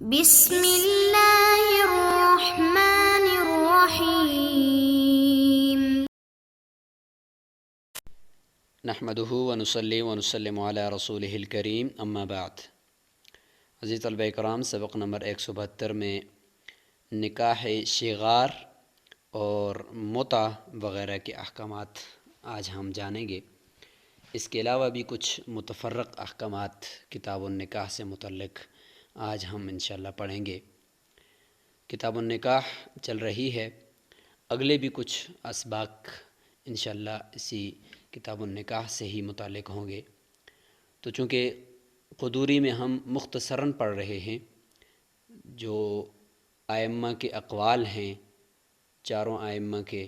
بسم اللہ الرحمن الرحیم۔ نحمده ونصلي ونسلم علی رسولہ الکریم، اما بعد۔ عزیز طلبہ کرام، سبق نمبر 172 میں نکاح شغار اور متع وغیرہ کے احکامات آج ہم جانیں گے۔ اس کے علاوہ بھی کچھ متفرق احکامات کتاب النکاح سے متعلق آج ہم انشاءاللہ پڑھیں گے۔ کتاب النکاح چل رہی ہے، اگلے بھی کچھ اسباق انشاءاللہ اسی کتاب النکاح سے ہی متعلق ہوں گے۔ تو چونکہ قدوری میں ہم مختصراً پڑھ رہے ہیں، جو ائمہ کے اقوال ہیں، چاروں ائمہ کے،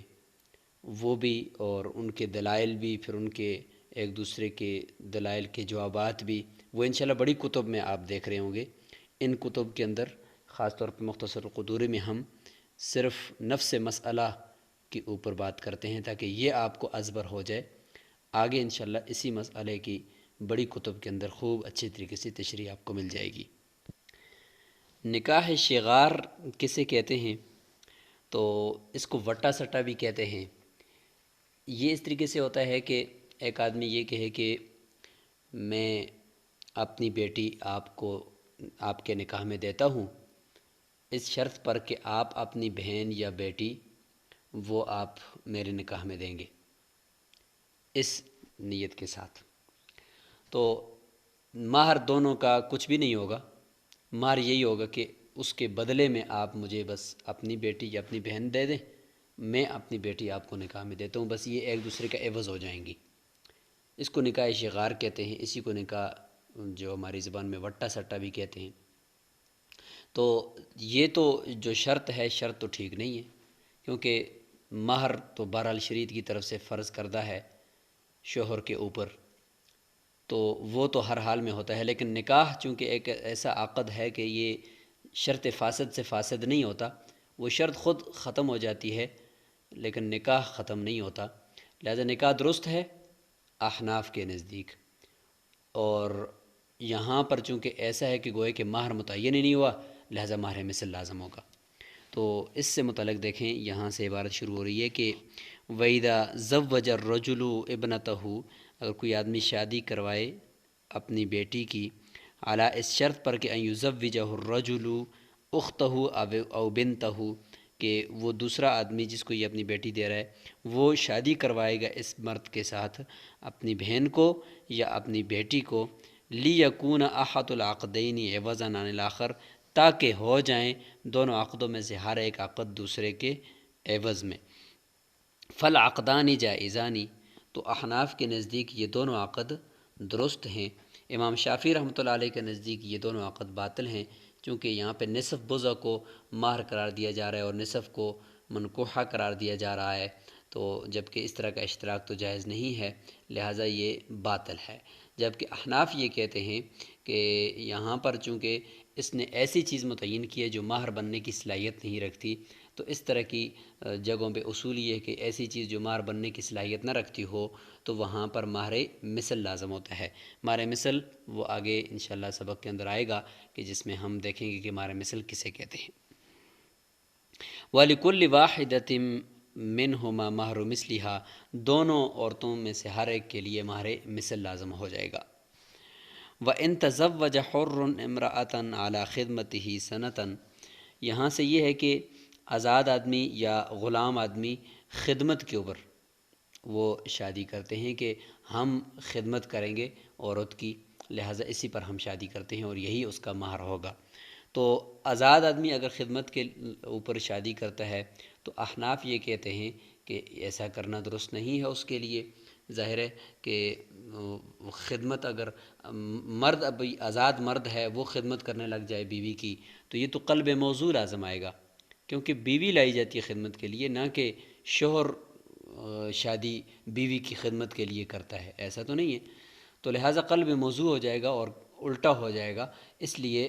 وہ بھی اور ان کے دلائل بھی، پھر ان کے ایک دوسرے کے دلائل کے جوابات بھی، وہ انشاءاللہ بڑی کتب میں آپ دیکھ رہے ہوں گے۔ ان کتب کے اندر خاص طور پر مختصر قدوری میں ہم صرف نفس مسئلہ کے اوپر بات کرتے ہیں تاکہ یہ آپ کو ازبر ہو جائے۔ آگے انشاءاللہ اسی مسئلے کی بڑی کتب کے اندر خوب اچھی طریقے سے تشریح آپ کو مل جائے گی۔ نکاح شغار کسے کہتے ہیں؟ تو اس کو وٹا سٹا بھی کہتے ہیں۔ یہ اس طریقے سے ہوتا ہے کہ ایک آدمی یہ کہے کہ میں اپنی بیٹی آپ کے نکاح میں دیتا ہوں، اس شرط پر کہ آپ اپنی بہن یا بیٹی وہ آپ میرے نکاح میں دیں گے، اس نیت کے ساتھ۔ تو مہر دونوں کا کچھ بھی نہیں ہوگا، مہر یہی ہوگا کہ اس کے بدلے میں آپ مجھے بس اپنی بیٹی یا اپنی بہن دے دیں، میں اپنی بیٹی آپ کو نکاح میں دیتا ہوں، بس یہ ایک دوسرے کا عوض ہو جائیں گی۔ اس کو نکاح شغار کہتے ہیں، اسی کو نکاح جو ہماری زبان میں وٹا سٹا بھی کہتے ہیں۔ تو یہ تو جو شرط ہے، شرط تو ٹھیک نہیں ہے، کیونکہ مہر تو بہرحال شریعت کی طرف سے فرض کردہ ہے شوہر کے اوپر، تو وہ تو ہر حال میں ہوتا ہے۔ لیکن نکاح چونکہ ایک ایسا عقد ہے کہ یہ شرط فاسد سے فاسد نہیں ہوتا، وہ شرط خود ختم ہو جاتی ہے لیکن نکاح ختم نہیں ہوتا، لہذا نکاح درست ہے احناف کے نزدیک۔ اور یہاں پر چونکہ ایسا ہے کہ گوئے کہ مہر متعین ہی نہیں ہوا، لہذا مہر مثل لازم ہوگا۔ تو اس سے متعلق دیکھیں، یہاں سے عبارت شروع ہو رہی ہے کہ وَإِذَا زَوَّجَ الرَّجُلُ ابْنَتَهُ، اگر کوئی آدمی شادی کروائے اپنی بیٹی کی، علی اس شرط پر کہ ان یزوجہ الرجل اختہ او بنتہ، کہ وہ دوسرا آدمی جس کو یہ اپنی بیٹی دے رہا ہے وہ شادی کروائے گا اس مرد کے ساتھ اپنی بہن کو یا اپنی بیٹی کو، لیکون احد العقدین عوضا عن الاخر، تاکہ ہو جائیں دونوں عقدوں میں سے ہر ایک عقد دوسرے کے عوض میں۔ فالعقدان جائزانی، تو احناف کے نزدیک یہ دونوں عقد درست ہیں۔ امام شافعی رحمۃ اللہ علیہ کے نزدیک یہ دونوں عقد باطل ہیں، چونکہ یہاں پہ نصف بضع کو مہر قرار دیا جا رہا ہے اور نصف کو منکوحہ قرار دیا جا رہا ہے، تو جبکہ اس طرح کا اشتراک تو جائز نہیں ہے، لہٰذا یہ باطل ہے۔ جبکہ احناف یہ کہتے ہیں کہ یہاں پر چونکہ اس نے ایسی چیز متعین کی ہے جو مہر بننے کی صلاحیت نہیں رکھتی، تو اس طرح کی جگہوں پہ اصول یہ ہے کہ ایسی چیز جو مہر بننے کی صلاحیت نہ رکھتی ہو تو وہاں پر مہر مثل لازم ہوتا ہے۔ مہر مثل وہ آگے انشاءاللہ سبق کے اندر آئے گا کہ جس میں ہم دیکھیں گے کہ مہر مثل کسے کہتے ہیں۔ وَلِكُلِّ وَاحِدَةٍ مِّنْهُمَا مَهْرُ مِثْلِهَا، دونوں عورتوں میں سے ہر ایک کے لیے مہر مثل لازم ہو جائے گا۔ وَإِن تَزَوَّجَ حُرٌّ امْرَأَةً عَلَى خِدْمَتِهِ سَنَةً، یہاں سے یہ ہے کہ آزاد آدمی یا غلام آدمی خدمت کے اوپر وہ شادی کرتے ہیں کہ ہم خدمت کریں گے عورت کی، لہٰذا اسی پر ہم شادی کرتے ہیں اور یہی اس کا مہر ہوگا۔ تو آزاد آدمی اگر خدمت کے اوپر شادی کرتا ہے تو احناف یہ کہتے ہیں کہ ایسا کرنا درست نہیں ہے اس کے لیے۔ ظاہر ہے کہ خدمت اگر مرد، اب آزاد مرد ہے وہ خدمت کرنے لگ جائے بیوی کی، تو یہ تو قلب موضوع لازم آئے گا، کیونکہ بیوی لائی جاتی ہے خدمت کے لیے، نہ کہ شوہر شادی بیوی کی خدمت کے لیے کرتا ہے، ایسا تو نہیں ہے۔ تو لہٰذا قلب موضوع ہو جائے گا اور الٹا ہو جائے گا، اس لیے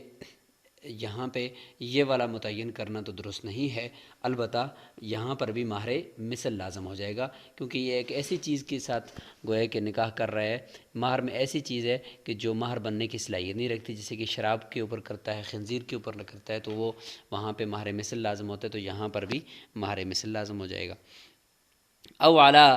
یہاں پہ یہ والا متعین کرنا تو درست نہیں ہے، البتہ یہاں پر بھی مہر مثل لازم ہو جائے گا، کیونکہ یہ ایک ایسی چیز کے ساتھ گویا کہ نکاح کر رہا ہے، مہر میں ایسی چیز ہے کہ جو مہر بننے کی صلاحیت نہیں رکھتی، جیسے کہ شراب کے اوپر کرتا ہے، خنزیر کے اوپر کرتا ہے، تو وہ وہاں پہ مہر مثل لازم ہوتا ہے، تو یہاں پر بھی مہر مثل لازم ہو جائے گا۔ او اعلیٰ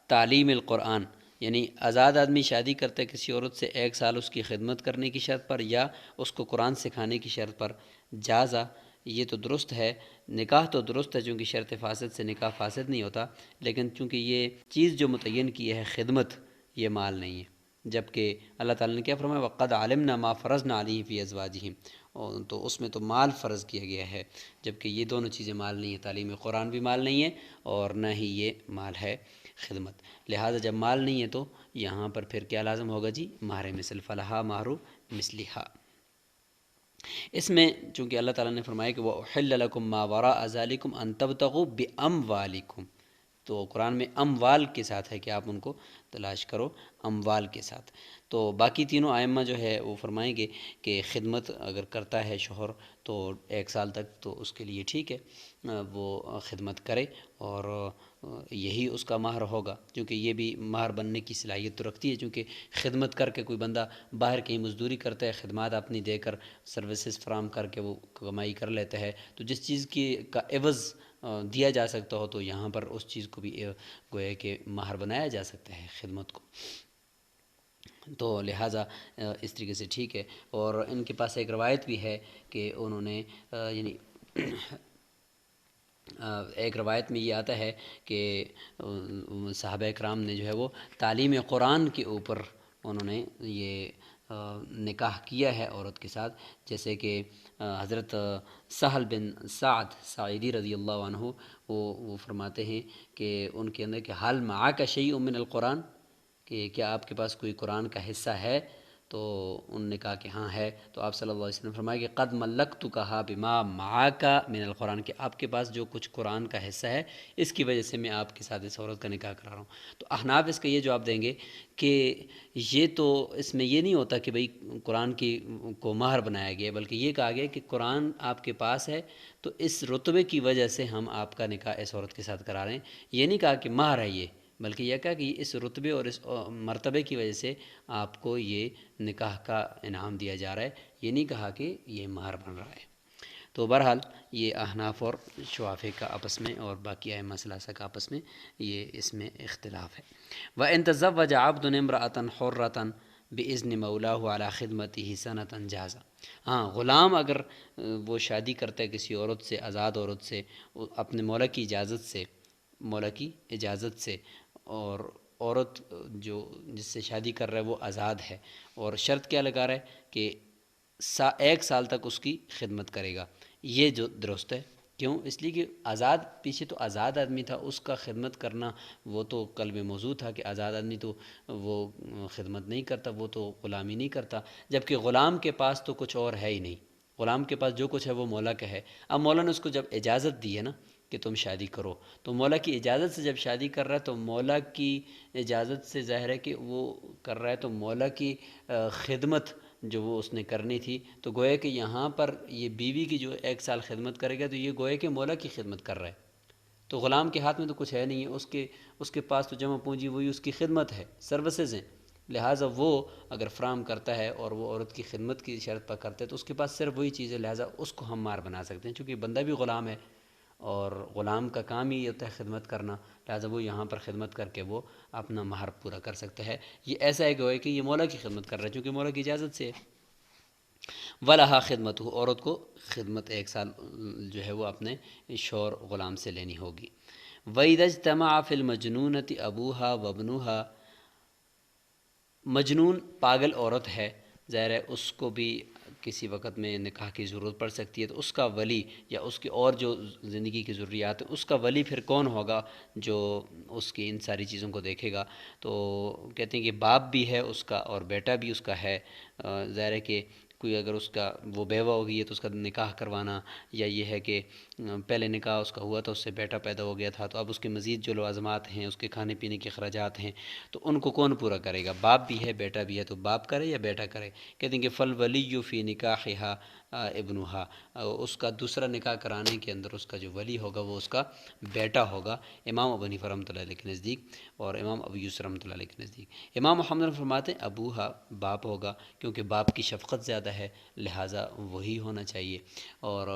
تعلیم القرآن، یعنی آزاد آدمی شادی کرتا ہے کسی عورت سے 1 سال اس کی خدمت کرنے کی شرط پر یا اس کو قرآن سکھانے کی شرط پر، جازا، یہ تو درست ہے، نکاح تو درست ہے، چونکہ شرط فاسد سے نکاح فاسد نہیں ہوتا، لیکن چونکہ یہ چیز جو متعین کی ہے خدمت، یہ مال نہیں ہے، جبکہ اللہ تعالیٰ نے کیا فرمایا وَقَدْ عَلِمْنَا مَا فَرَضْنَا عَلَيْهِمْ فِي أَزْوَاجِهِمْ، تو اس میں تو مال فرض کیا گیا ہے، جبکہ یہ دونوں چیزیں مال نہیں ہیں، تعلیم قرآن بھی مال نہیں ہے اور نہ ہی یہ مال ہے خدمت، لہٰذا جب مال نہیں ہے تو یہاں پر پھر کیا لازم ہوگا جی؟ مہر مثل، فلہا مہر مثلہا۔ اس میں چونکہ اللہ تعالیٰ نے فرمایا کہ وَأُحِلَّ لَكُم مَّا وَرَاءَ ذَلِكُمْ أَن تَبْتَغُوا بِأَمْوَالِكُمْ، تو قرآن میں اموال کے ساتھ ہے کہ آپ ان کو تلاش کرو اموال کے ساتھ۔ تو باقی تینوں ائمہ جو ہے وہ فرمائیں گے کہ خدمت اگر کرتا ہے شوہر تو 1 سال تک تو اس کے لیے ٹھیک ہے، وہ خدمت کرے اور یہی اس کا مہر ہوگا، کیونکہ یہ بھی مہر بننے کی صلاحیت تو رکھتی ہے، چونکہ خدمت کر کے کوئی بندہ باہر کہیں مزدوری کرتا ہے، خدمات اپنی دے کر سروسز فراہم کر کے وہ کمائی کر لیتا ہے، تو جس چیز کی کا عوض دیا جا سکتا ہو تو یہاں پر اس چیز کو بھی گویا کہ مہر بنایا جا سکتا ہے خدمت کو، تو لہٰذا اس طریقے سے ٹھیک ہے۔ اور ان کے پاس ایک روایت بھی ہے کہ انہوں نے یعنی ایک روایت میں یہ آتا ہے کہ صحابہ کرام نے جو ہے وہ تعلیم قرآن کے اوپر انہوں نے یہ نکاح کیا ہے عورت کے ساتھ، جیسے کہ حضرت سہل بن سعد ساعدی رضی اللہ عنہ وہ فرماتے ہیں کہ ان کے اندر کہ حل معاک شیء من القرآن، کہ کیا آپ کے پاس کوئی قرآن کا حصہ ہے؟ تو انہوں نے کہا کہ ہاں ہے، تو آپ صلی اللہ علیہ وسلم نے فرمایا کہ قد ملکتکھا بما معاک من القرآن، کہ آپ کے پاس جو کچھ قرآن کا حصہ ہے اس کی وجہ سے میں آپ کے ساتھ اس عورت کا نکاح کرا رہا ہوں۔ تو احناف اس کا یہ جواب دیں گے کہ یہ تو اس میں یہ نہیں ہوتا کہ بھئی قرآن کی کو مہر بنایا گیا، بلکہ یہ کہا گیا کہ قرآن آپ کے پاس ہے تو اس رتبے کی وجہ سے ہم آپ کا نکاح اس عورت کے ساتھ کرا رہے ہیں، یہ نہیں کہا کہ مہر ہے یہ، بلکہ یہ کہا کہ اس رتبے اور اس مرتبے کی وجہ سے آپ کو یہ نکاح کا انعام دیا جا رہا ہے، یہ نہیں کہا کہ یہ مہر بن رہا ہے۔ تو بہرحال یہ احناف اور شوافی کا آپس میں اور باقی ائمہ ثلاثہ کا آپس میں یہ اس میں اختلاف ہے۔ وَإِن تَزَوَّجَ عَبْدٌ امْرَأَةً حُرَّةً بِإِذْنِ مَوْلَاهُ عَلَى خِدْمَتِهِ سَنَةً جَازَ، ہاں غلام اگر وہ شادی کرتا ہے کسی عورت سے، آزاد عورت سے، اپنے مولا کی اجازت سے، مولا کی اجازت سے، اور عورت جو جس سے شادی کر رہا ہے وہ آزاد ہے، اور شرط کیا لگا رہا ہے کہ 1 سال تک اس کی خدمت کرے گا، یہ جو درست ہے۔ کیوں؟ اس لیے کہ آزاد، پیچھے تو آزاد آدمی تھا، اس کا خدمت کرنا وہ تو قلب موضوع تھا کہ آزاد آدمی تو وہ خدمت نہیں کرتا، وہ تو غلامی نہیں کرتا، جبکہ غلام کے پاس تو کچھ اور ہے ہی نہیں، غلام کے پاس جو کچھ ہے وہ مولا کا ہے۔ اب مولا نے اس کو جب اجازت دی ہے نا کہ تم شادی کرو، تو مولا کی اجازت سے جب شادی کر رہا ہے تو مولا کی اجازت سے ظاہر ہے کہ وہ کر رہا ہے، تو مولا کی خدمت جو وہ اس نے کرنی تھی، تو گویا کہ یہاں پر یہ بیوی کی جو 1 سال خدمت کرے گا تو یہ گویا کہ مولا کی خدمت کر رہا ہے، تو غلام کے ہاتھ میں تو کچھ ہے نہیں ہے، اس کے پاس تو جمع پونجی وہی اس کی خدمت ہے، سروسز ہیں، لہٰذا وہ اگر فراہم کرتا ہے اور وہ عورت کی خدمت کی شرط پر کرتا ہے تو اس کے پاس صرف وہی چیز ہے، لہٰذا اس کو ہم مہر بنا سکتے ہیں، چونکہ بندہ بھی غلام ہے اور غلام کا کام ہی ہوتا ہے خدمت کرنا، لہٰذا وہ یہاں پر خدمت کر کے وہ اپنا مہر پورا کر سکتا ہے۔ یہ ایسا ہے کہ یہ مولا کی خدمت کر رہا ہے چونکہ مولا کی اجازت سے ہے۔ وَلَہَا خِدْمَتُهُ، عورت کو خدمت 1 سال جو ہے وہ اپنے شوہر غلام سے لینی ہوگی۔ وَإِذَا اجْتَمَعَ فِي الْمَجْنُونَةِ أَبُوهَا وَابْنُهَا، مجنون پاگل عورت ہے، ظاہر ہے اس کو بھی کسی وقت میں نکاح کی ضرورت پڑ سکتی ہے، تو اس کا ولی یا اس کی اور جو زندگی کی ضروریات ہیں اس کا ولی پھر کون ہوگا جو اس کی ان ساری چیزوں کو دیکھے گا؟ تو کہتے ہیں کہ باپ بھی ہے اس کا اور بیٹا بھی اس کا ہے، ظاہر ہے کہ کوئی اگر اس کا وہ بیوہ ہوگی ہے تو اس کا نکاح کروانا، یا یہ ہے کہ پہلے نکاح اس کا ہوا تھا اس سے بیٹا پیدا ہو گیا تھا تو اب اس کے مزید جو لوازمات ہیں، اس کے کھانے پینے کے اخراجات ہیں، تو ان کو کون پورا کرے گا؟ باپ بھی ہے بیٹا بھی ہے، تو باپ کرے یا بیٹا کرے؟ کہتے ہیں کہ فالولی فی نکاحہا ابنہا، اس کا دوسرا نکاح کرانے کے اندر اس کا جو ولی ہوگا وہ اس کا بیٹا ہوگا، امام ابو حنیفہ رحمۃ اللہ علیہ کے نزدیک اور امام ابو یوسف رحمۃ اللہ علیہ کے نزدیک۔ امام محمد فرماتے ہیں ابوہا، باپ ہوگا، کیونکہ باپ کی شفقت زیادہ ہے لہٰذا وہی ہونا چاہیے، اور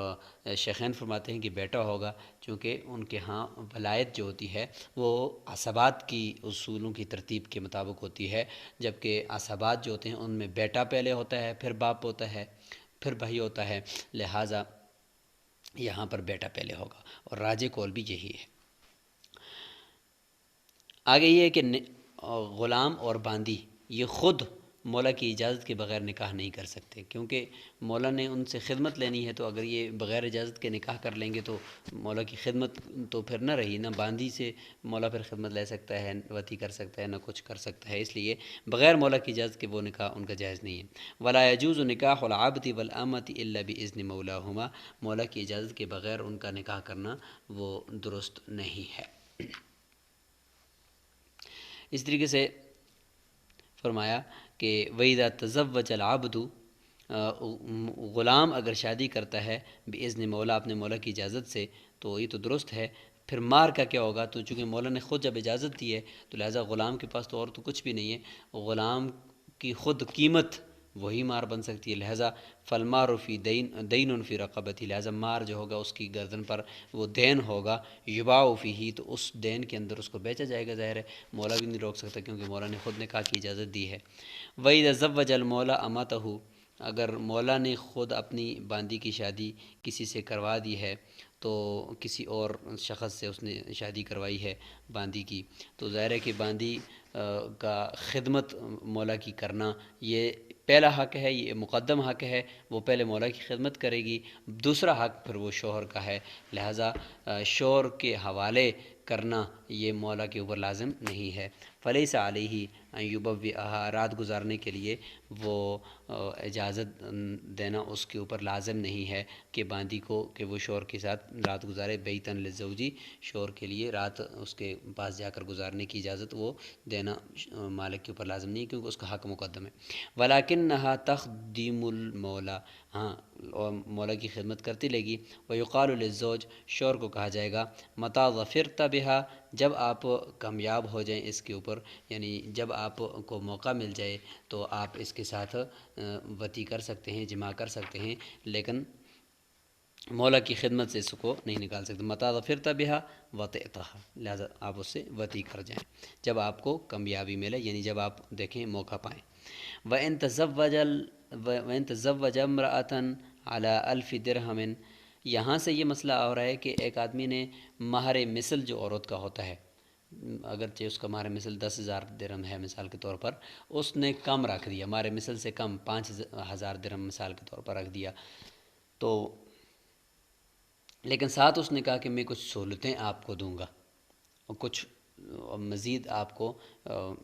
شیخین فرماتے ہیں کہ بیٹا ہوگا، چونکہ ان کے ہاں ولایت جو ہوتی ہے وہ عصبات کی اصولوں کی ترتیب کے مطابق ہوتی ہے، جبکہ عصبات جو ہوتے ہیں ان میں بیٹا پہلے ہوتا ہے، پھر باپ ہوتا ہے، پھر بھائی ہوتا ہے، لہٰذا یہاں پر بیٹا پہلے ہوگا، اور راجح قول بھی یہی ہے۔ آگے یہ ہے کہ غلام اور باندی یہ خود مولا کی اجازت کے بغیر نکاح نہیں کر سکتے، کیونکہ مولا نے ان سے خدمت لینی ہے، تو اگر یہ بغیر اجازت کے نکاح کر لیں گے تو مولا کی خدمت تو پھر نہ رہی، نہ باندی سے مولا پھر خدمت لے سکتا ہے، وتی کر سکتا ہے، نہ کچھ کر سکتا ہے، اس لیے بغیر مولا کی اجازت کے وہ نکاح ان کا جائز نہیں ہے۔ ولا يجوز نکاح العبد والامۃ الا باذن مولاہما، مولا کی اجازت کے بغیر ان کا نکاح کرنا وہ درست نہیں ہے۔ اس طریقے سے فرمایا کہ وَإِذَا تَزَوَّجَ الْعَبْدُ، غلام اگر شادی کرتا ہے بِإِذْنِ مولا، اپنے مولا کی اجازت سے، تو یہ تو درست ہے۔ پھر مہر کا کیا ہوگا؟ تو چونکہ مولا نے خود جب اجازت دی ہے تو لہٰذا غلام کے پاس تو اور تو کچھ بھی نہیں ہے، غلام کی خود قیمت وہی مہر بن سکتی ہے، لہٰذا فالمار فی دین فی رقبتی، لہٰذا مہر جو ہوگا اس کی گردن پر وہ دین ہوگا، یباع فیہ، تو اس دین کے اندر اس کو بیچا جائے گا، ظاہر ہے مولا بھی نہیں روک سکتا کیونکہ مولا نے خود نکاح کی اجازت دی ہے۔ وَإِذَا زَوَّجَ الْمَوْلَى أَمَتَهُ، اگر مولا نے خود اپنی باندی کی شادی کسی سے کروا دی ہے، تو کسی اور شخص سے اس نے شادی کروائی ہے باندی کی، تو ظاہر ہے کہ باندی کا خدمت مولا کی کرنا یہ پہلا حق ہے، یہ مقدم حق ہے، وہ پہلے مولا کی خدمت کرے گی، دوسرا حق پھر وہ شوہر کا ہے، لہٰذا شوہر کے حوالے کرنا یہ مولا کے اوپر لازم نہیں ہے۔ فلیس علیہ ان یبوئہا، رات گزارنے کے لیے وہ اجازت دینا اس کے اوپر لازم نہیں ہے کہ باندی کو کہ وہ شوہر کے ساتھ رات گزارے، بیتن للزوجی، شوہر کے لیے رات اس کے پاس جا کر گزارنے کی اجازت وہ دینا مالک کے اوپر لازم نہیں ہے، کیونکہ اس کا حق مقدم ہے۔ ولیکنہا تخدم المولا، ہاں اور مولا کی خدمت کرتی لے گی۔ ویقال للزوج، شوہر کو کہا جائے گا متی ظفرت بہا، جب آپ کامیاب ہو جائیں اس کے اوپر، یعنی جب آپ کو موقع مل جائے تو آپ اس کے ساتھ وطی کر سکتے ہیں، جماع کر سکتے ہیں، لیکن مولا کی خدمت سے اس کو نہیں نکال سکتے۔ متی ظفرت بہا وطئتہا، لہٰذا آپ اس سے وطی کر جائیں جب آپ کو کامیابی ملے، یعنی جب آپ دیکھیں موقع پائیں۔ وَإِن تزوج امرأة علی 1000 درہم، یہاں سے یہ مسئلہ آ رہا ہے کہ ایک آدمی نے مہر مثل جو عورت کا ہوتا ہے، اگرچہ اس کا مہر مثل 10,000 درہم ہے مثال کے طور پر، اس نے کم رکھ دیا، مہر مثل سے کم 5,000 درہم مثال کے طور پر رکھ دیا، تو لیکن ساتھ اس نے کہا کہ میں کچھ سہولتیں آپ کو دوں گا اور کچھ مزید آپ کو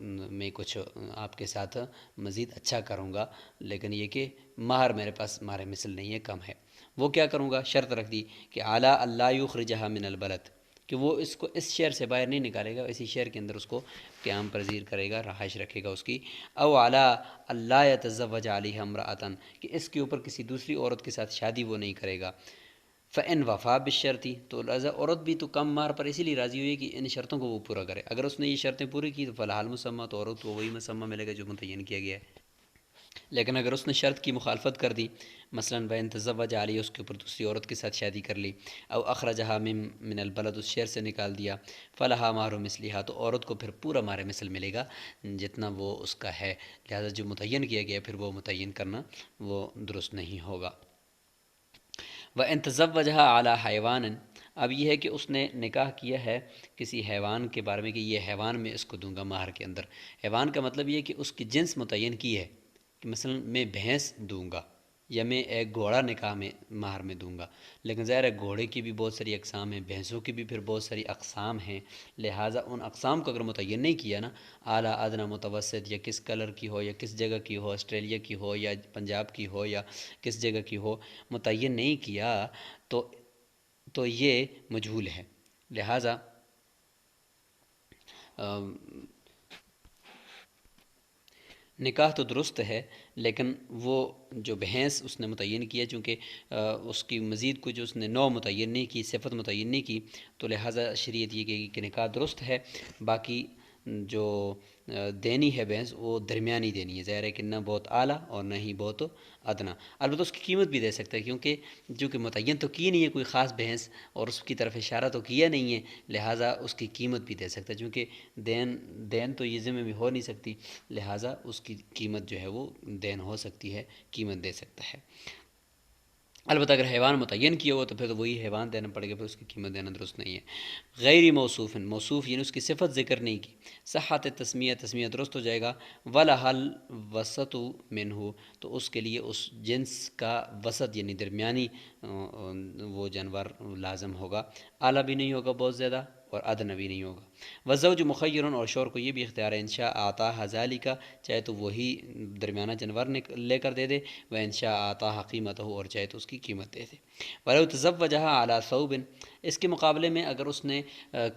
میں کچھ آپ کے ساتھ مزید اچھا کروں گا، لیکن یہ کہ مہر میرے پاس مہر مثل نہیں ہے، کم ہے۔ وہ کیا کروں گا؟ شرط رکھ دی کہ اعلیٰ اللہ یخرجہا من البلد، کہ وہ اس کو اس شہر سے باہر نہیں نکالے گا، اسی شہر کے اندر اس کو قیام پذیر کرے گا، رہائش رکھے گا اس کی۔ او اعلیٰ اللہ یتزوج علیہ امرأۃ، کہ اس کے اوپر کسی دوسری عورت کے ساتھ شادی وہ نہیں کرے گا۔ فَإِن وَفَا بِالشَّرْطِ، تو لہٰذا عورت بھی تو کم مہر پر اسی لیے راضی ہوئی کہ ان شرطوں کو وہ پورا کرے، اگر اس نے یہ شرطیں پوری کی تو فلاح المسمى، تو عورت کو وہی مسمى ملے گا جو متعین کیا گیا ہے۔ لیکن اگر اس نے شرط کی مخالفت کر دی، مثلاً وَإِن تزوج علیہ، اس کے اوپر دوسری عورت کے ساتھ شادی کر لی، او اخرجہا من البلد، اس شہر سے نکال دیا، فلہا مہر مثلہا، تو عورت کو پھر پورا مہر مثل ملے گا جتنا وہ اس کا ہے، لہٰذا جو متعین کیا گیا پھر وہ متعین کرنا وہ درست نہیں ہوگا۔ وَإِن تزوجہا علی حیوان، اب یہ ہے کہ اس نے نکاح کیا ہے کسی حیوان کے بارے میں کہ یہ حیوان میں اس کو دوں گا مہر کے اندر، حیوان کا مطلب یہ کہ اس کی جنس متعین کی ہے کہ مثلا میں بھینس دوں گا یا میں ایک گھوڑا نکاح میں مہر میں دوں گا، لیکن ظاہر ہے گھوڑے کی بھی بہت ساری اقسام ہیں، بھینسوں کی بھی پھر بہت ساری اقسام ہیں، لہٰذا ان اقسام کو اگر متعین نہیں کیا نا، اعلیٰ ادنیٰ متوسط، یا کس کلر کی ہو یا کس جگہ کی ہو، آسٹریلیا کی ہو یا پنجاب کی ہو یا کس جگہ کی ہو، متعین نہیں کیا تو یہ مجہول ہے، لہٰذا نکاح تو درست ہے، لیکن وہ جو بھینس اس نے متعین کیا، چونکہ اس کی مزید کچھ اس نے نوع متعین نہیں کی، صفت متعین نہیں کی، تو لہٰذا شریعت یہ کہے گی کہ نکاح درست ہے۔ باقی جو دینی ہے بھینس وہ درمیانی دینی ہے، ظاہر ہے کہ نہ بہت اعلیٰ اور نہ ہی بہت ادنا۔ البتہ اس کی قیمت بھی دے سکتا ہے، کیونکہ جو کہ متعین تو کی نہیں ہے کوئی خاص بھینس اور اس کی طرف اشارہ تو کیا نہیں ہے، لہٰذا اس کی قیمت بھی دے سکتا ہے، چونکہ دین تو یہ ذمہ میں ہو نہیں سکتی، لہٰذا اس کی قیمت جو ہے وہ دین ہو سکتی ہے، قیمت دے سکتا ہے۔ البتہ اگر حیوان متعین کیا ہو تو پھر تو وہی حیوان دینا پڑے گا، پھر اس کی قیمت دینا درست نہیں ہے۔ غیر موصوف، موصوف یعنی اس کی صفت ذکر نہیں کی، صحت تسمیہ، تسمیہ درست ہو جائے گا۔ ولحل وسط منہ، تو اس کے لیے اس جنس کا وسط یعنی درمیانی وہ جانور لازم ہوگا، اعلیٰ بھی نہیں ہوگا بہت زیادہ اور ادنی بھی نہیں ہوگا۔ والزوج مخیر، اور شوہر کو یہ بھی اختیار ہے، انشاء آتا ذالک، چاہے تو وہی درمیانہ جانور لے کر دے دے، و انشاء آتا قیمتہ، اور چاہے تو اس کی قیمت دے دے۔ ولو تزوجها علی ثوب، اس کے مقابلے میں اگر اس نے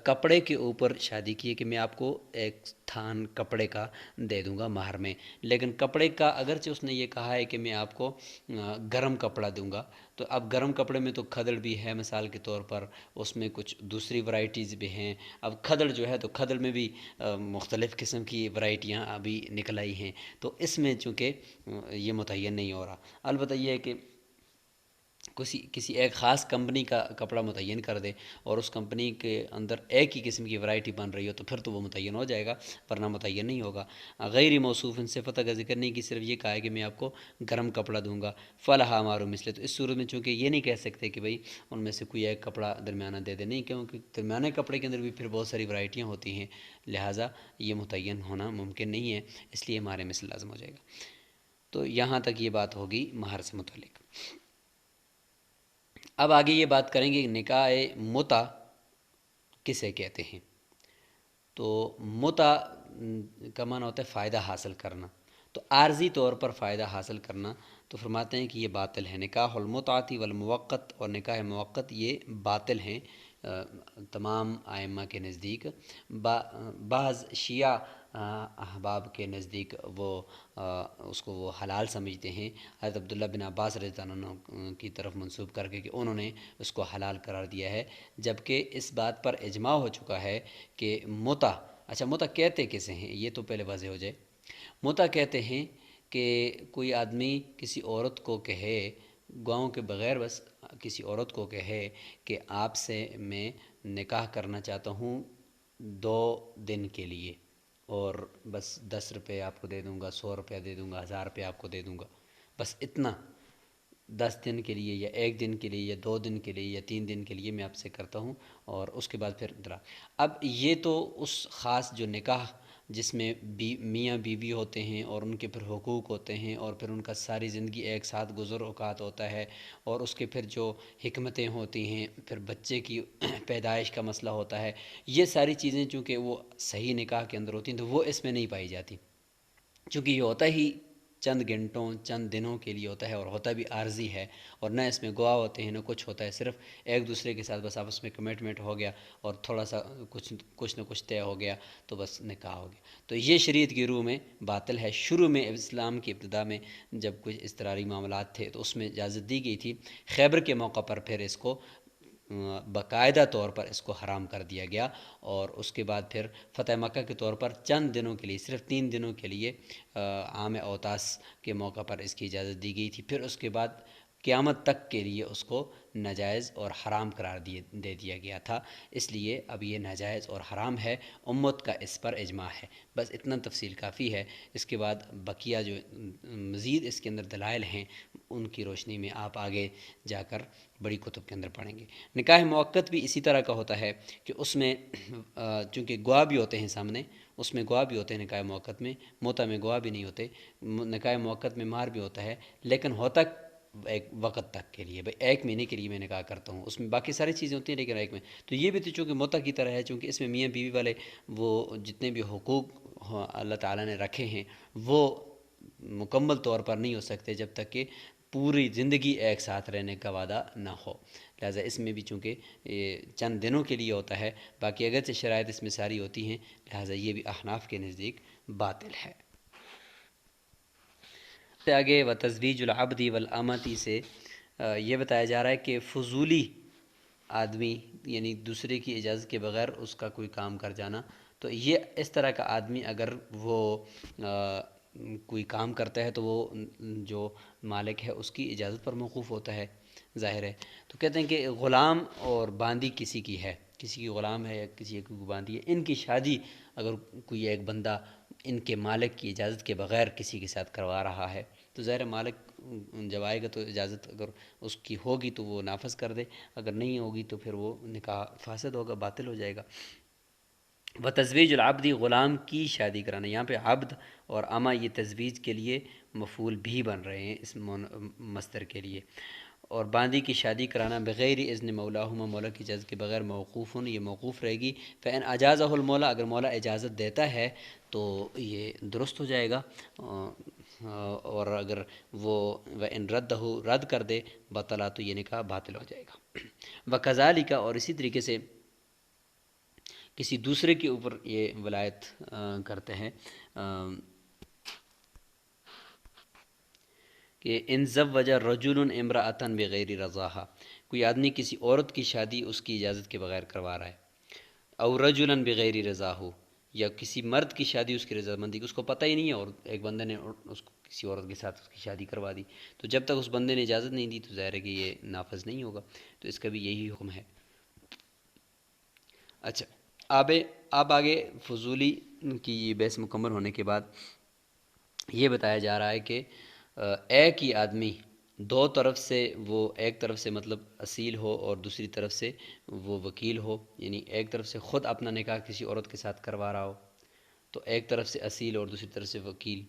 کپڑے کے اوپر شادی کی ہے کہ میں آپ کو ایک تھان کپڑے کا دے دوں گا مہر میں، لیکن کپڑے کا اگرچہ اس نے یہ کہا ہے کہ میں آپ کو گرم کپڑا دوں گا، تو اب گرم کپڑے میں تو کھدڑ بھی ہے مثال کے طور پر، اس میں کچھ دوسری ورائٹیز بھی ہیں۔ اب کھدڑ جو ہے تو کھدڑ میں بھی مختلف قسم کی ورائٹیاں ابھی نکل آئی ہیں، تو اس میں چونکہ یہ متعین نہیں ہو رہا۔ البتہ یہ ہے کہ کسی ایک خاص کمپنی کا کپڑا متعین کر دے اور اس کمپنی کے اندر ایک ہی قسم کی ورائٹی بن رہی ہو تو پھر تو وہ متعین ہو جائے گا، ورنہ متعین نہیں ہوگا۔ غیر موصوف، صفت کا ذکر نہیں کی، صرف یہ کہا ہے کہ میں آپ کو گرم کپڑا دوں گا، فلہا مہر مثلہ، تو اس صورت میں چونکہ یہ نہیں کہہ سکتے کہ بھئی ان میں سے کوئی ایک کپڑا درمیانہ دے دے، نہیں، کیونکہ درمیانے کپڑے کے اندر بھی پھر بہت ساری ورائٹیاں ہوتی ہیں، لہٰذا یہ متعین ہونا ممکن نہیں ہے، اس لیے ہمارے مثل لازم ہو جائے گا۔ تو یہاں تک یہ بات ہوگی مہر سے متعلق۔ اب آگے یہ بات کریں گے نکاح متع کسے کہتے ہیں۔ تو متع کا معنی ہوتا ہے فائدہ حاصل کرنا، تو عارضی طور پر فائدہ حاصل کرنا، تو فرماتے ہیں کہ یہ باطل ہے۔ نکاح المتعۃ والموقت، اور نکاح موقت یہ باطل ہیں تمام ائمہ کے نزدیک۔ بعض شیعہ احباب کے نزدیک وہ اس کو وہ حلال سمجھتے ہیں، حضرت عبداللہ بن عباس رضی اللہ عنہ کی طرف منسوب کر کے کہ انہوں نے اس کو حلال قرار دیا ہے، جبکہ اس بات پر اجماع ہو چکا ہے کہ متع، اچھا متع کہتے کسے ہیں یہ تو پہلے واضح ہو جائے۔ متع کہتے ہیں کہ کوئی آدمی کسی عورت کو کہے گواہوں کے بغیر، بس کسی عورت کو کہے کہ آپ سے میں نکاح کرنا چاہتا ہوں 2 دن کے لیے، اور بس 10 روپے آپ کو دے دوں گا، 100 روپیہ دے دوں گا، 1000 روپیہ آپ کو دے دوں گا، بس اتنا 10 دن کے لیے یا 1 دن کے لیے یا 2 دن کے لیے یا 3 دن کے لیے میں آپ سے کرتا ہوں، اور اس کے بعد پھر طلاق۔ اب یہ تو اس خاص جو نکاح جس میں میاں بیوی ہوتے ہیں اور ان کے پھر حقوق ہوتے ہیں اور پھر ان کا ساری زندگی ایک ساتھ گزر اوقات ہوتا ہے، اور اس کے پھر جو حکمتیں ہوتی ہیں، پھر بچے کی پیدائش کا مسئلہ ہوتا ہے، یہ ساری چیزیں چونکہ وہ صحیح نکاح کے اندر ہوتی ہیں تو وہ اس میں نہیں پائی جاتی، چونکہ یہ ہوتا ہی چند گھنٹوں چند دنوں کے لیے ہوتا ہے اور ہوتا بھی عارضی ہے، اور نہ اس میں گواہ ہوتے ہیں نہ کچھ ہوتا ہے، صرف ایک دوسرے کے ساتھ بس آپس میں کمٹمنٹ ہو گیا اور تھوڑا سا کچھ نہ کچھ طے ہو گیا تو بس نکاح ہو گیا۔ تو یہ شریعت کی روح میں باطل ہے۔ شروع میں اسلام کی ابتدا میں جب کچھ اضطراری معاملات تھے تو اس میں اجازت دی گئی تھی، خیبر کے موقع پر پھر اس کو باقاعدہ طور پر اس کو حرام کر دیا گیا، اور اس کے بعد پھر فتح مکہ کے طور پر چند دنوں کے لیے، صرف 3 دنوں کے لیے عام اوتاس کے موقع پر اس کی اجازت دی گئی تھی، پھر اس کے بعد قیامت تک کے لیے اس کو ناجائز اور حرام قرار دے دیا گیا تھا، اس لیے اب یہ ناجائز اور حرام ہے، امت کا اس پر اجماع ہے۔ بس اتنا تفصیل کافی ہے، اس کے بعد بقیہ جو مزید اس کے اندر دلائل ہیں ان کی روشنی میں آپ آگے جا کر بڑی کتب کے اندر پڑھیں گے۔ نکاح موقت بھی اسی طرح کا ہوتا ہے کہ اس میں چونکہ گواہ بھی ہوتے ہیں سامنے، اس میں گواہ بھی ہوتے ہیں نکاح موقت میں، متع میں گواہ بھی نہیں ہوتے، نکاح موقت میں مہر بھی ہوتا ہے، لیکن ہوتا ایک وقت تک کے لیے، بھئی 1 مہینے کے لیے میں نکاح کرتا ہوں، اس میں باقی ساری چیزیں ہوتی ہیں لیکن ایک میں تو یہ بھی تو چونکہ متع کی طرح ہے، چونکہ اس میں میاں بیوی والے وہ جتنے بھی حقوق اللہ تعالیٰ نے رکھے ہیں وہ مکمل طور پر نہیں ہو سکتے جب تک کہ پوری زندگی ایک ساتھ رہنے کا وعدہ نہ ہو، لہٰذا اس میں بھی چونکہ چند دنوں کے لیے ہوتا ہے، باقی اگرچہ شرائط اس میں ساری ہوتی ہیں، لہٰذا یہ بھی احناف کے نزدیک باطل ہے۔ سے آگے و تزویج العبد والامتی سے یہ بتایا جا رہا ہے کہ فضولی آدمی یعنی دوسرے کی اجازت کے بغیر اس کا کوئی کام کر جانا، تو یہ اس طرح کا آدمی اگر وہ کوئی کام کرتا ہے تو وہ جو مالک ہے اس کی اجازت پر موقوف ہوتا ہے، ظاہر ہے۔ تو کہتے ہیں کہ غلام اور باندی کسی کی ہے، کسی کی غلام ہے یا کسی کی باندی ہے، ان کی شادی اگر کوئی ایک بندہ ان کے مالک کی اجازت کے بغیر کسی کے ساتھ کروا رہا ہے تو ظاہر مالک جب آئے گا تو اجازت اگر اس کی ہوگی تو وہ نافذ کر دے، اگر نہیں ہوگی تو پھر وہ نکاح فاسد ہوگا، باطل ہو جائے گا۔ و تزویج العبد، غلام کی شادی کرانا، یہاں پہ عبد اور اما یہ تزویج کے لیے مفعول بھی بن رہے ہیں اس مصدر کے لیے، اور باندی کی شادی کرانا بغیر اذن مولاہما، مولا کی اجازت کے بغیر، موقوف، یہ موقوف رہے گی۔ فإن اجازہ المولا، اگر مولا اجازت دیتا ہے تو یہ درست ہو جائے گا، اور اگر وہ وإن ردہ رد کر دے بطلا تو یہ نکاح باطل ہو جائے گا۔ وکذالک، اور اسی طریقے سے کسی دوسرے کے اوپر یہ ولایت کرتے ہیں کہ ان زوج رجل امرأۃ بغیر رضاها، کوئی آدمی کسی عورت کی شادی اس کی اجازت کے بغیر کروا رہا ہے، او رجلا بغیر رضاہ، یا کسی مرد کی شادی اس کی رضامندی کی، اس کو پتہ ہی نہیں ہے اور ایک بندے نے اس کو کسی عورت کے ساتھ اس کی شادی کروا دی، تو جب تک اس بندے نے اجازت نہیں دی تو ظاہر ہے کہ یہ نافذ نہیں ہوگا، تو اس کا بھی یہی حکم ہے۔ اچھا، اب آگے فضولی کی یہ بحث مکمل ہونے کے بعد یہ بتایا جا رہا ہے کہ ایک ہی آدمی دو طرف سے، وہ ایک طرف سے مطلب اصیل ہو اور دوسری طرف سے وہ وکیل ہو، یعنی ایک طرف سے خود اپنا نکاح کسی عورت کے ساتھ کروا رہا ہو تو ایک طرف سے اصیل اور دوسری طرف سے وکیل،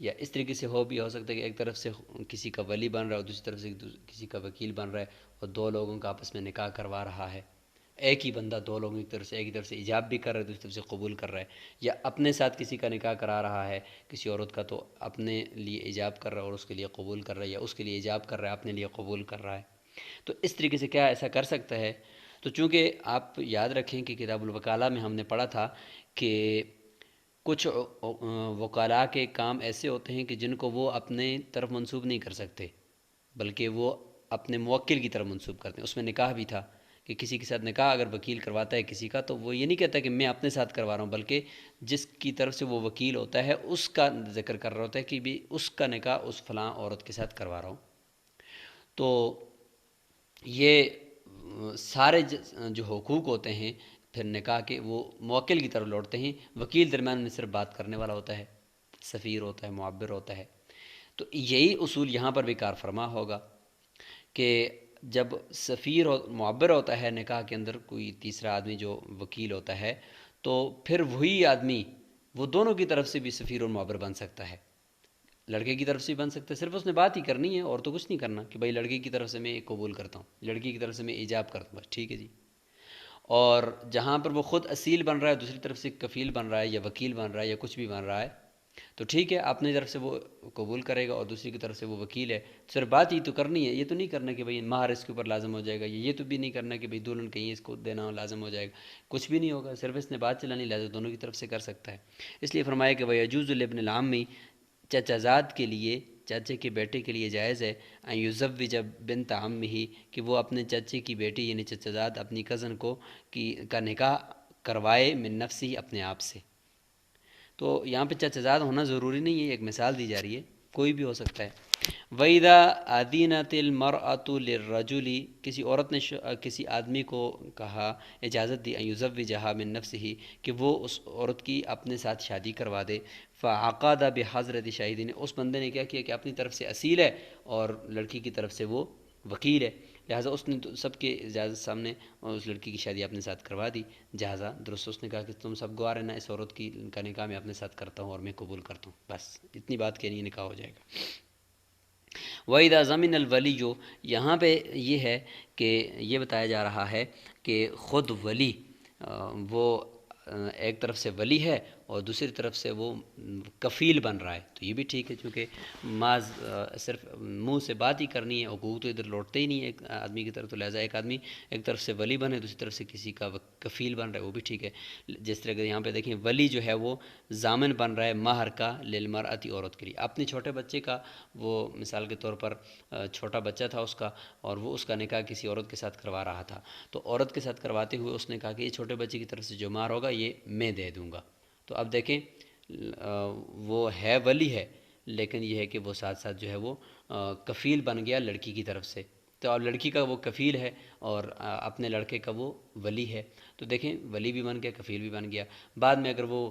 یا اس طریقے سے بھی ہو سکتا ہے کہ ایک طرف سے کسی کا ولی بن رہا ہے اور دوسری طرف سے کسی کا وکیل بن رہا ہے اور دو لوگوں کا آپس میں نکاح کروا رہا ہے، ایک ہی بندہ دو لوگوں کی طرف سے، ایک ہی طرف سے ایجاب بھی کر رہا ہے دوسری طرف سے قبول کر رہا ہے، یا اپنے ساتھ کسی کا نکاح کرا رہا ہے کسی عورت کا تو اپنے لیے ایجاب کر رہا ہے اور اس کے لیے قبول کر رہا ہے، یا اس کے لیے ایجاب کر رہا ہے اپنے لیے قبول کر رہا ہے، تو اس طریقے سے کیا ایسا کر سکتا ہے؟ تو چونکہ آپ یاد رکھیں کہ کتاب الوکالہ میں ہم نے پڑھا تھا کہ کچھ وکلاء کے کام ایسے ہوتے ہیں کہ جن کو وہ اپنے طرف منسوب نہیں کر سکتے بلکہ وہ اپنے موکل کی طرف منسوب کرتے ہیں۔ اس میں نکاح بھی تھا کہ کسی کے ساتھ نکاح اگر وکیل کرواتا ہے کسی کا تو وہ یہ نہیں کہتا کہ میں اپنے ساتھ کروا رہا ہوں، بلکہ جس کی طرف سے وہ وکیل ہوتا ہے اس کا ذکر کر رہا ہوتا ہے کہ بھی اس کا نکاح اس فلاں عورت کے ساتھ کروا رہا ہوں۔ تو یہ سارے جو حقوق ہوتے ہیں پھر نکاح کے وہ موکل کی طرف لوٹتے ہیں، وکیل درمیان میں صرف بات کرنے والا ہوتا ہے، سفیر ہوتا ہے، معبر ہوتا ہے۔ تو یہی اصول یہاں پر بھی کار فرما ہوگا کہ جب سفیر اور معبر ہوتا ہے نکاح کے اندر کوئی تیسرا آدمی جو وکیل ہوتا ہے، تو پھر وہی آدمی وہ دونوں کی طرف سے بھی سفیر اور معبر بن سکتا ہے، لڑکے کی طرف سے بن سکتا ہے، صرف اس نے بات ہی کرنی ہے اور تو کچھ نہیں کرنا کہ بھائی لڑکی کی طرف سے میں قبول کرتا ہوں، لڑکی کی طرف سے میں ایجاب کرتا ہوں، بس ٹھیک ہے جی۔ اور جہاں پر وہ خود اصیل بن رہا ہے دوسری طرف سے کفیل بن رہا ہے یا وکیل بن رہا ہے یا کچھ بھی بن رہا ہے تو ٹھیک ہے، اپنی طرف سے وہ قبول کرے گا اور دوسری کی طرف سے وہ وکیل ہے، صرف بات ہی تو کرنی ہے، یہ تو نہیں کرنا کہ بھئی مہر اس کے اوپر لازم ہو جائے گا، یہ تو بھی نہیں کرنا کہ بھئی دلہن کہیں اس کو دینا لازم ہو جائے گا، کچھ بھی نہیں ہوگا، صرف اس نے بات چلانی، لازم دونوں کی طرف سے کر سکتا ہے۔ اس لیے فرمایا کہ وَيَجُوزُ لِابْنِ الْعَمِّ، چچا زاد کے لیے، چاچے کے بیٹے کے لیے جائز ہے ان یزوج بنت عمہ، کہ وہ اپنے چچے کی بیٹی یعنی چچا زاد اپنی کزن کو کا نکاح کروائے من نفسی، اپنے آپ سے۔ تو یہاں پہ چچا زاد ہونا ضروری نہیں ہے، ایک مثال دی جا رہی ہے، کوئی بھی ہو سکتا ہے۔ وَإِذَا أَذِنَتِ الْمَرْأَةُ لِلرَّجُلِ، کسی عورت نے کسی آدمی کو کہا، اجازت دی ان یزوجہا من نفسہ، کہ وہ اس عورت کی اپنے ساتھ شادی کروا دے، فعقد بحضرت شاہدین، اس بندے نے کیا کیا کہ اپنی طرف سے اصیل ہے اور لڑکی کی طرف سے وہ وکیل ہے، لہٰذا اس نے سب کے اجازت سامنے اس لڑکی کی شادی اپنے ساتھ کروا دی، جہازا درست اس نے کہا کہ تم سب گواہ رہنا، اس عورت کی کا نکاح میں اپنے ساتھ کرتا ہوں اور میں قبول کرتا ہوں، بس اتنی بات کے لیے نکاح ہو جائے گا۔ وَإِذَا ضَمِنَ الْوَلِيُّ، یہاں پہ یہ ہے کہ یہ بتایا جا رہا ہے کہ خود ولی وہ ایک طرف سے ولی ہے اور دوسری طرف سے وہ کفیل بن رہا ہے تو یہ بھی ٹھیک ہے، چونکہ معاذ صرف منہ سے بات ہی کرنی ہے، حقوق تو ادھر لوٹتے ہی نہیں ہے ایک آدمی کی طرف، تو لہٰذا ایک آدمی ایک طرف سے ولی بنے، دوسری طرف سے کسی کا کفیل بن رہا ہے، وہ بھی ٹھیک ہے۔ جس طرح کہ یہاں پہ دیکھیں ولی جو ہے وہ ضامن بن رہا ہے مہر کا للمرأتی، عورت کے لیے، اپنے چھوٹے بچے کا، وہ مثال کے طور پر چھوٹا بچہ تھا اس کا، اور وہ اس کا نکاح کسی عورت کے ساتھ کروا رہا تھا، تو عورت کے ساتھ کرواتے ہوئے اس نے کہا کہ یہ چھوٹے بچے کی طرف سے جو مہر ہوگا یہ میں دے دوں گا۔ تو اب دیکھیں وہ ہے ولی ہے، لیکن یہ ہے کہ وہ ساتھ ساتھ جو ہے وہ کفیل بن گیا لڑکی کی طرف سے، تو اب لڑکی کا وہ کفیل ہے اور اپنے لڑکے کا وہ ولی ہے، تو دیکھیں ولی بھی بن گیا، کفیل بھی بن گیا۔ بعد میں اگر وہ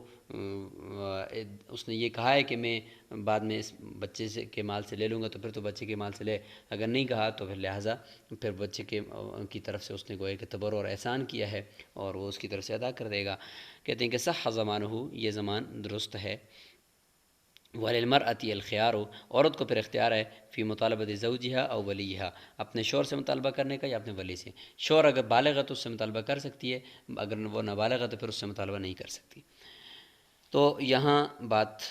اس نے یہ کہا ہے کہ میں بعد میں اس بچے سے کے مال سے لے لوں گا، تو پھر تو بچے کے مال سے لے، اگر نہیں کہا تو پھر لہٰذا پھر بچے کے کی طرف سے اس نے گویا کہ تبرع اور احسان کیا ہے اور وہ اس کی طرف سے ادا کر دے گا۔ کہتے ہیں کہ صح زمانہ، یہ زمان درست ہے۔ وَلِلْمَرْأَةِ الْخِيَارُ، عورت کو پھر اختیار ہے فی مطالبۃ زوجہا او ولیہا، اپنے شوہر سے مطالبہ کرنے کا یا اپنے ولی سے۔ شوہر اگر بالغ ہے تو اس سے مطالبہ کر سکتی ہے، اگر وہ نابالغ ہے تو پھر اس سے مطالبہ نہیں کر سکتی۔ تو یہاں بات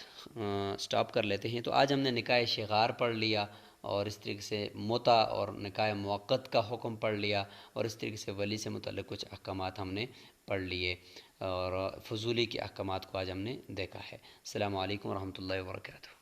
سٹاپ کر لیتے ہیں۔ تو آج ہم نے نکاح شغار پڑھ لیا، اور اس طریقے سے متع اور نکاح موقت کا حکم پڑھ لیا، اور اس طریقے سے ولی سے متعلق کچھ احکامات ہم نے پڑھ لیے، اور فضولی کے احکامات کو آج ہم نے دیکھا ہے۔ السلام علیکم ورحمۃ اللہ وبرکاتہ۔